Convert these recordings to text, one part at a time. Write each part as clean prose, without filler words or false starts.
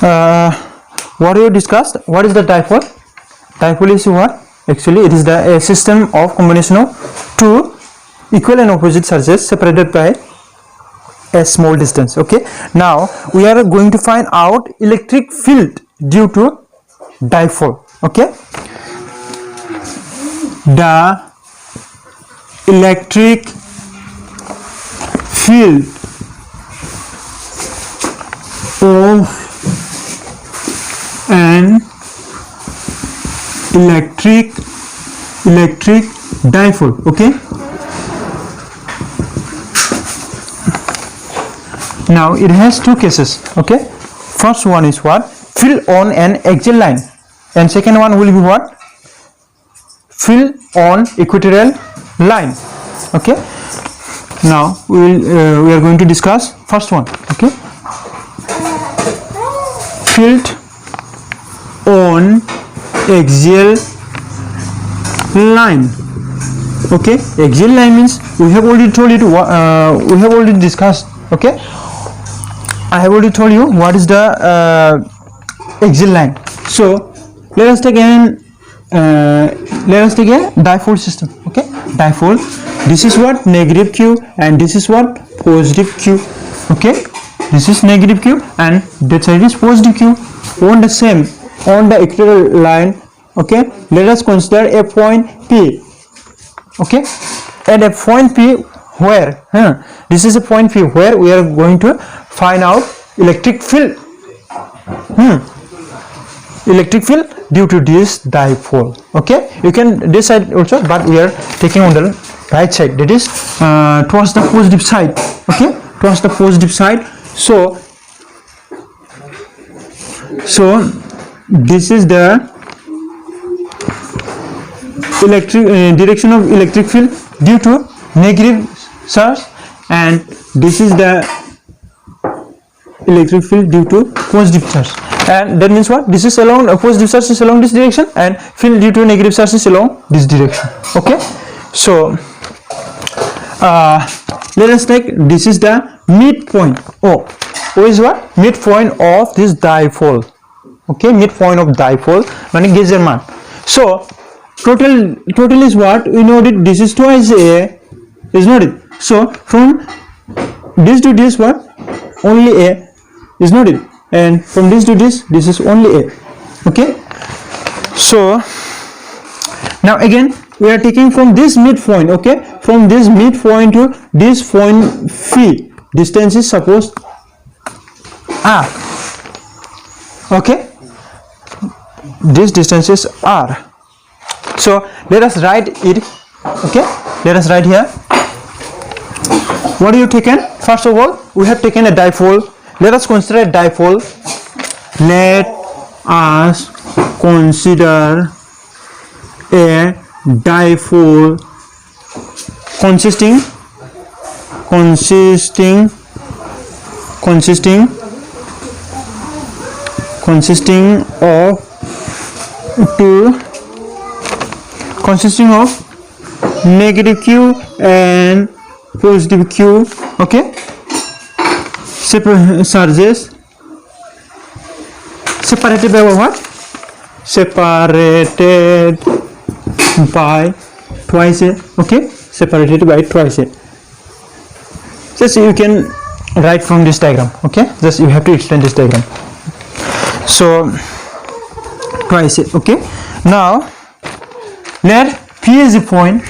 what you discussed, what is the dipole? Dipole is what? Actually, it is a system of combination of two equal and opposite charges separated by a small distance. Okay, now we are going to find out electric field due to dipole. Okay, the electric field of an electric dipole. Okay, now it has two cases. Okay, first one is what? Field on an axial line, and second one will be what? Field on equatorial line. Okay, now we are going to discuss first one. Okay, field on axial line. Okay, axial line means we have already told you we have already discussed. Okay, I have already told you what is the axial line. So let us take a dipole system. Okay, dipole, this is what? Negative q, and this is what? Positive q. Okay, this is negative q and that side is positive q on the same, on the equatorial line. Okay, let us consider a point P. Okay, at a point P where this is a point P where we are going to find out electric field. Electric field due to this dipole. Okay, you can this side also, but we are taking on the right side, that is towards the positive side. Okay, towards the positive side. So this is the electric direction of electric field due to negative charge, and this is the electric field due to positive charge. And that means what? This is along positive charge is along this direction, and field due to negative charge is along this direction. Okay, so let us take, this is the midpoint. O is what? Midpoint of this dipole. Okay, midpoint of dipole meaning gauge मान. So total is what? We know that this is twice A, is not it? So from this to this, what? Only A, is not it? And from this to this is only A. Okay, so now again we are taking from this midpoint. Okay, from this midpoint to this point phi, distance is suppose R. Okay, this distance is R. So let us write it. Okay, let us write here. What have you taken? First of all, we have taken a dipole. Let us consider a dipole. Let us consider a dipole consisting of negative q and positive q. Okay, charges separated by what? Separated by twice A. Okay, separated by twice A. Just you can write from this diagram. Okay, just you have to explain this diagram. So twice A. Okay, now let P is a point,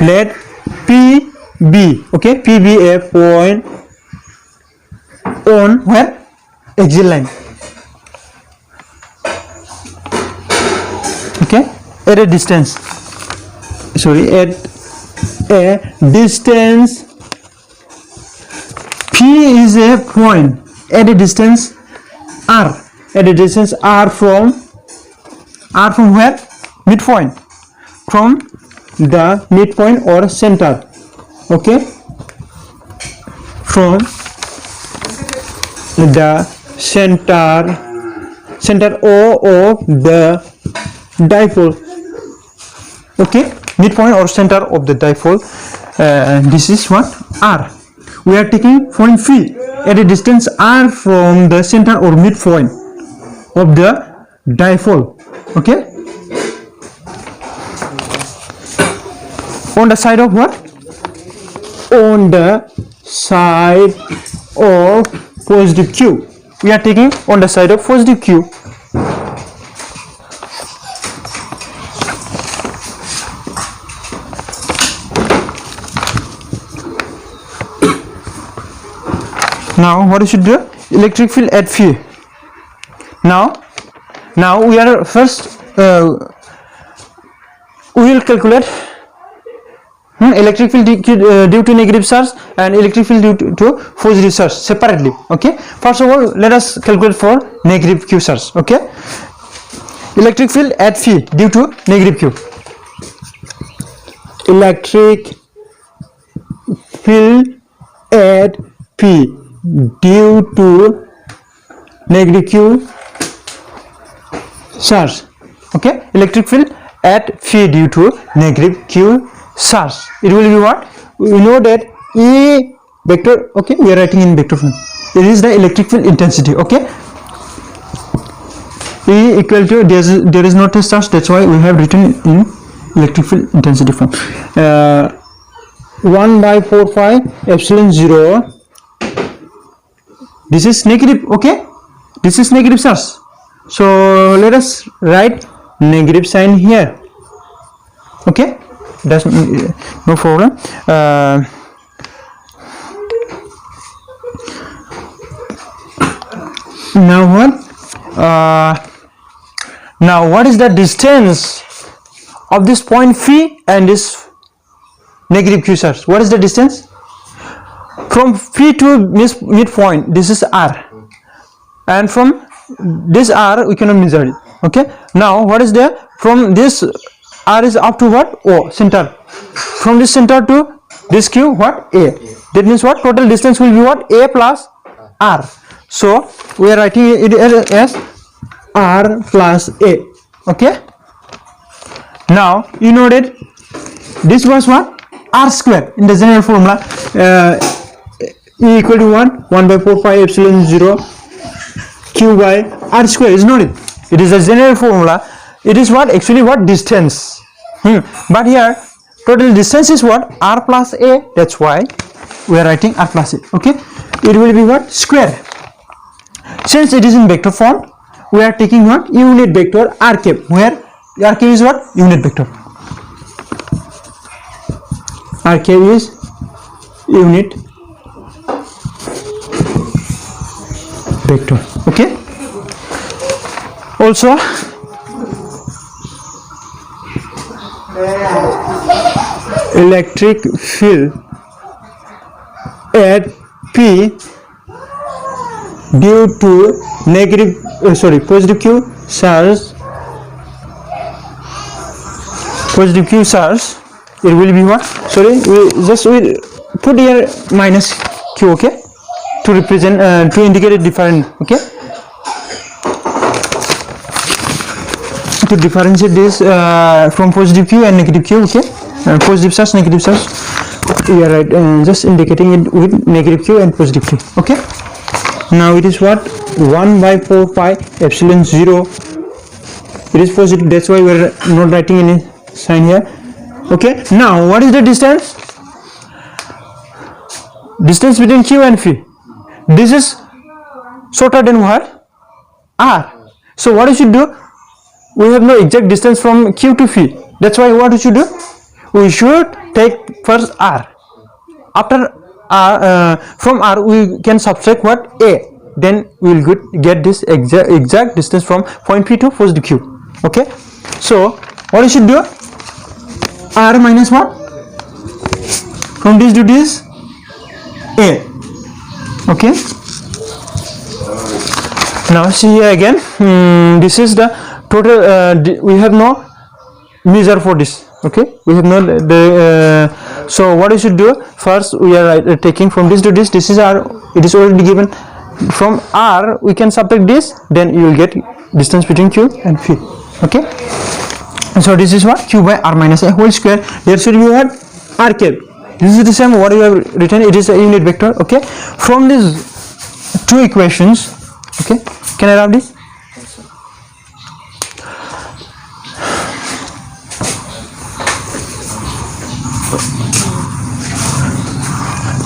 let P be, okay, P be a point on where? Axial line. Okay, at a distance, sorry, at a distance P is a point at a distance R, at a distance R from where? Midpoint, from the midpoint or center. Okay, from the center O of the dipole. Okay, midpoint or center of the dipole. This is what? R. we are taking point P at a distance r from the center or midpoint of the dipole. Okay, on the side of what? On the side of positive q. We are taking on the side of positive q. Now what you should do? Electric field at Phi. Now we are first we will calculate electric field due to negative charge and electric field due to positive charge separately. Okay, first of all let us calculate for negative q charge. Okay, electric field at Phi due to negative q. Electric field at P due to negative q charge. Okay, electric field at Phi due to negative q charge. It will be what? We know that E vector. Okay, we are writing in vector form. It is the electric field intensity. Okay, E equal to there is not a charge, that's why we have written in electric field intensity form. 1 by 4 pi epsilon 0. This is negative. Okay, this is negative charge, so let us write negative sign here. Okay, that's no problem. Now what? Now what is the distance of this point Phi and this negative q charge? What is the distance from Phi to midpoint? This is r, and from this r we cannot measure it. Okay, now what is there from this r is up to what? O, center. From this center to this q, what? A. That means what? Total distance will be what? A plus r. So we are writing it as r plus a. Okay, now you know that this was what? R square in the general formula. E equal to 1 by 4 pi epsilon 0 q by r square, is not it? It is a general formula. It is what? Actually what? Distance. But here total distance is what? R plus a. That's why we are writing r plus a. Okay, it will be what? Square. Since it is in vector form, we are taking what? Unit vector r cap, where r cap is what? Unit vector. R cap is unit vector. Okay, also electric field at P due to negative positive q charge, it will be what? We put here minus q. Okay, to represent to indicate it different. Okay, to differentiate this from positive q and negative q. Okay, positive charge, negative charge, we are right, just indicating it with negative q and positive q. Okay, now it is what? 1 by 4 pi epsilon 0. It is positive, that's why we are not writing any sign here. Okay, now what is the distance? Distance between q and Phi. This is shorter than what? R. So what you should do? We have no exact distance from q to Phi. That's why what we should do? We should take first r. After r, from r we can subtract what? A. Then we will get this exact distance from point P to positive q. Okay. So what you should do? R minus what? From this to this, A. Okay. Now see here again. This is the total. We have no measure for this. Okay, we have no so what you should do? First we are taking from this to this. This is r. It is already given. From r we can subtract this, then you will get distance between q and Phi. Okay, so this is what? Q by r minus a whole square. There should be what? R cap. this is the same what you have written, it is a unit vector. Okay, from these two equations, okay, can I write this?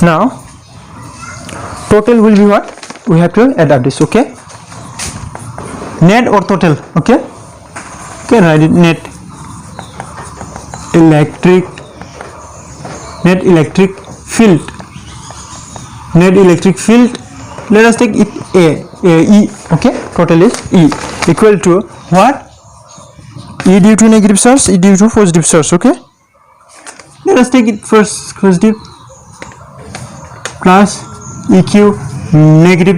Now total will be what? We have to add up this. Okay, net or total. Okay, can write it net electric field. Net electric field, let us take it E. Okay, total is E equal to what? E due to negative source, E due to positive source. Okay, let us take it first positive plus EQ negative.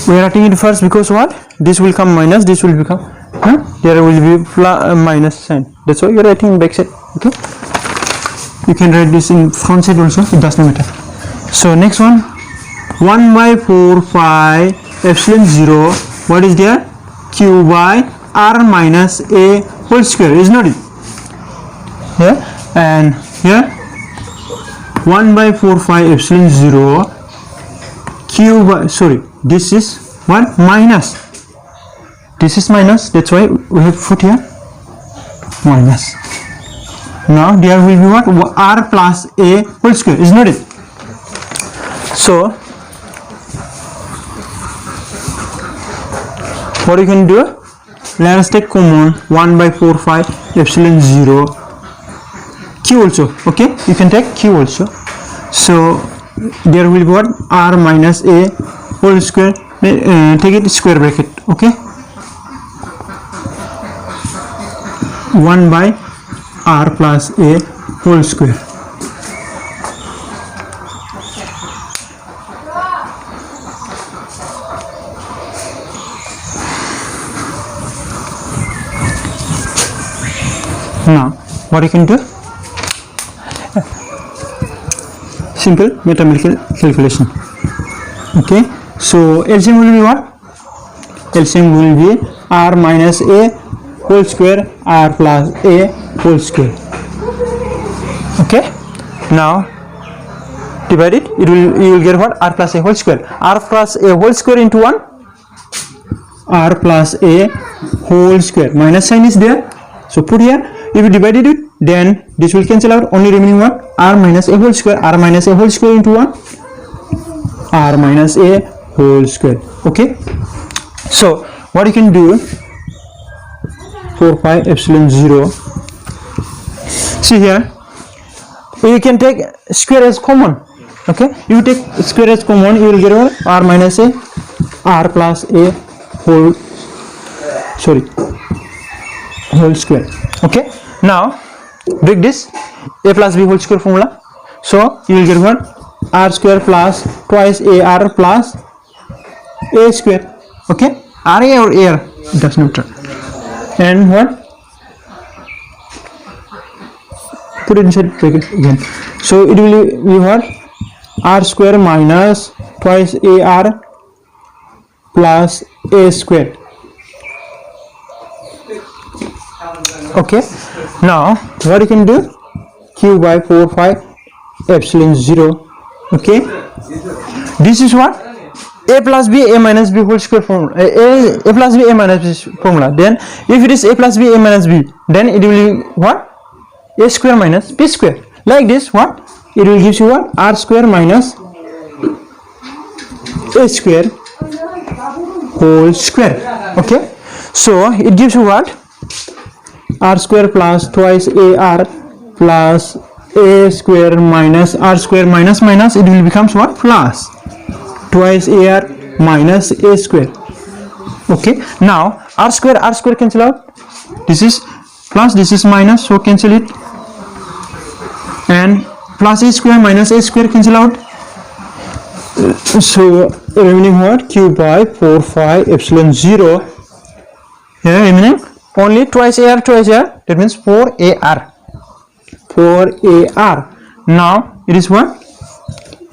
We are writing it first because what? This will come minus, this will become there will be minus sign. That's why you are writing in back side. Okay, you can write this in front side also, it does not matter. So next one, 1 by 4 pi epsilon 0, what is there? Q by r minus a whole square, is not it? Yeah, and here 1 by 4 pi epsilon 0 q by, sorry, this is what? Minus, this is minus, that's why we have put here minus. Now there will be what? R plus a whole square, is not it? So what you can do, let us take common 1 by 4 pi epsilon 0 q also. Okay, you can take q also. So there will be what? R minus a whole square, take it square bracket. Okay, 1 by r plus a whole square. Now what you can do, simple mathematical calculation. Okay, so LCM will be what? LCM will be r minus a whole square, r plus a whole square. Okay, now divide it, you will get what? R plus a whole square. R plus a whole square into 1, r plus a whole square, minus sign is there, so put here. If you divided it, then this will cancel out, only remaining what? R minus a whole square, r minus a whole square into 1, r minus a whole square. Okay, so what you can do, 4 pi epsilon 0, see here, you can take square as common. Okay, if you take square as common, you will get what? R minus a, r plus a whole, sorry, whole square. Okay, now break this, a plus b whole square formula, so you will get what? R square plus twice a r plus a square. Okay, r a or a r, it does not matter. And what? Put it inside bracket again, so it will be what? R square minus twice a r plus a square. Okay, now what you can do, q by 4 pi epsilon 0. Okay, this is what? A plus b a minus b whole square formula, a plus b a minus b formula. Then if it is a plus b a minus b, then it will be what? A square minus b square. Like this, what? It will give you what? R square minus a square whole square. Okay, so it gives you what? R square plus twice a r plus a square minus r square minus minus, it will becomes what? Plus twice a r minus a square. Okay, now r square cancel out, this is plus, this is minus, so cancel it, and plus a square minus a square cancel out, so remaining what? Q by 4 pi epsilon 0, here remaining only twice a r, that means 4ar. Now it is what?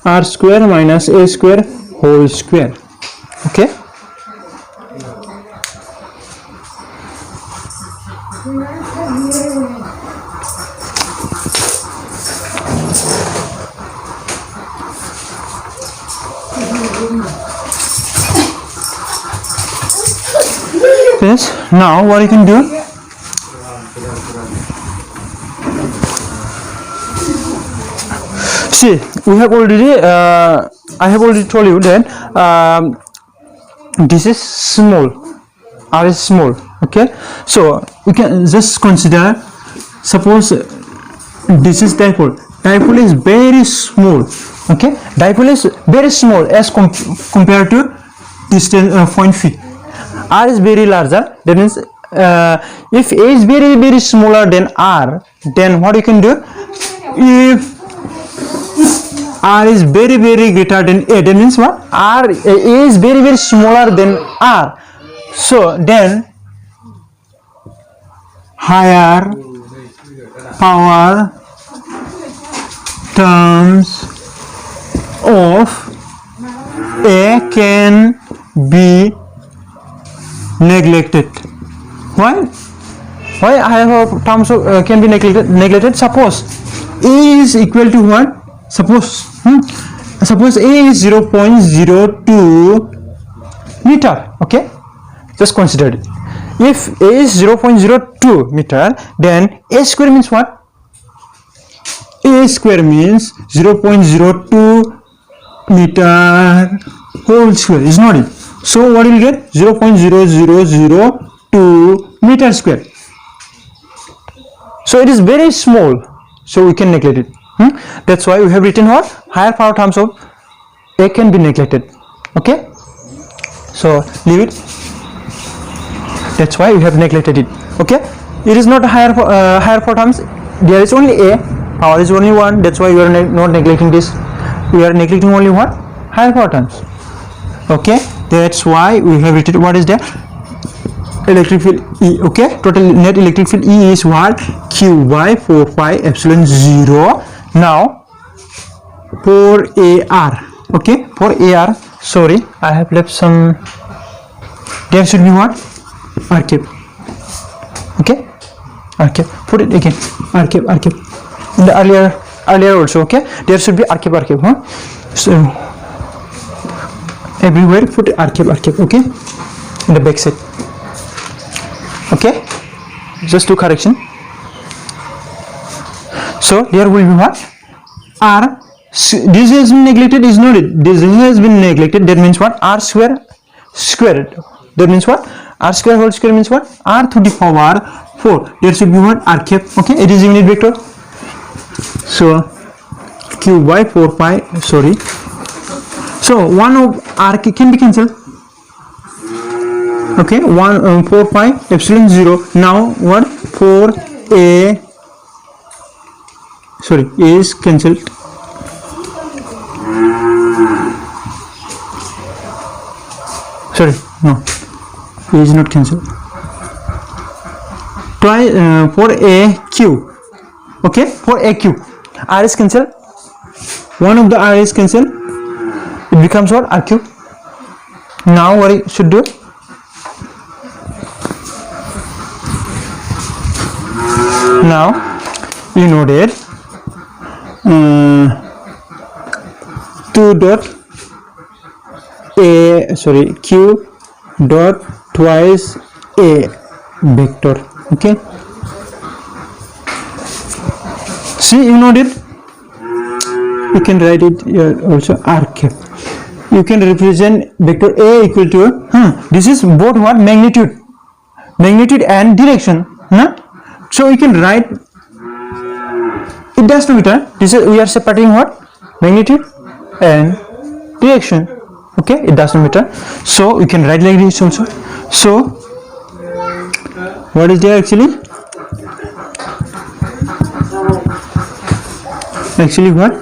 R square minus a square whole square. Okay, Yes. Now what you can do? See, we have already. I have already told you that this is small. R is small. Okay. So we can just consider. Suppose this is dipole. Dipole is very small. Okay. Dipole is very small as compared to distance point phi. R is very larger. That means if A is very smaller than R, then what you can do? If R is very greater than A, that means what? A is very smaller than R. So then higher power terms of A can be neglected. Why higher terms of can be neglected? Suppose A is equal to what? Suppose A is 0.02 meter. Okay, just consider it. If A is 0.02 meter, then A square means what? A square means 0.02 meter whole square, is not it? So what will you get? 0.0002 meter square. So it is very small, so we can neglect it. That's why we have written what? Higher power terms of A can be neglected. Okay, so leave it. That's why we have neglected it. Okay, it is not higher power terms. There is only A, power is only 1. That's why we are not neglecting this. We are neglecting only what? Higher power terms. Okay, that's why we have written what is that? Electric field E. Okay, total net electric field E is what? Q by 4 pi epsilon 0. Now for AR. Okay, for AR, sorry, I have left some. There should be what? R cap. Okay, R cap. Put it again. R cap. In the earlier also. Okay, there should be R cap. Huh? So everywhere put R cap. Okay, in the back side. Okay, just do correction. So there will be what? R. This has been neglected, is not it? This has been neglected. That means what? R square squared. That means what? R square whole square means what? R to the power 4. There should be what? R cap. Okay, it is unit vector. So Q by 4 pi. Sorry. So one of R can be cancelled. Okay, 4 pi epsilon 0. Now what? 4A. Sorry, A is cancelled. Sorry, no, A is not cancelled. Twice for AQ. Okay, for AQ, R is cancelled. One of the R is cancelled. It becomes what? RQ. Now what I should do? Now you know that 2 dot A, sorry, Q dot twice A vector. Okay, see, you know it. You can write it here also, R cap. You can represent vector A equal to this is both what? Magnitude and direction. So you can write, it does not matter. This is, we are separating what? Magnitude and direction. Okay, it does not matter. So we can write like this also. So what is there actually? Actually what?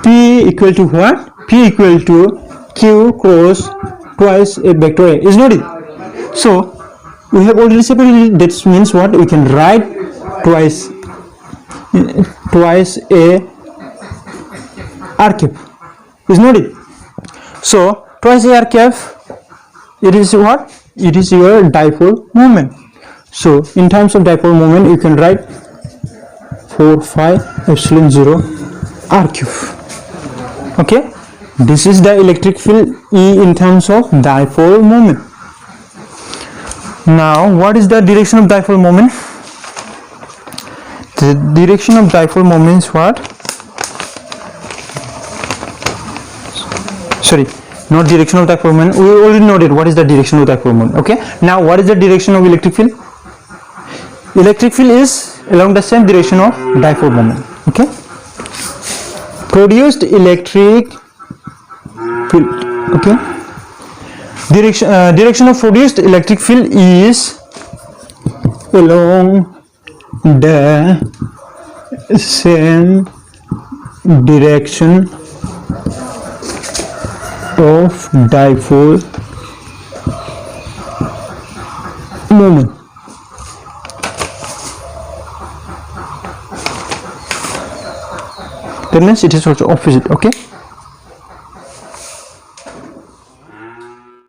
P equal to what? P equal to Q cross twice a vector A, is not it? So we have already separated it. That means what? We can write twice a R cap, is not it? So twice a R cap, it is what? It is your dipole moment. So in terms of dipole moment, you can write 4 pi epsilon 0 R cube. Okay, this is the electric field E in terms of dipole moment. Now, what is the direction of dipole moment? The direction of dipole moment is what? Sorry, not direction of dipole moment. We already noted what is the direction of dipole moment. Okay. Now, what is the direction of electric field? Electric field is along the same direction of dipole moment. Okay. Produced electric field. Okay. Direction of produced electric field is along the same direction of dipole moment. That means it is also opposite. Okay.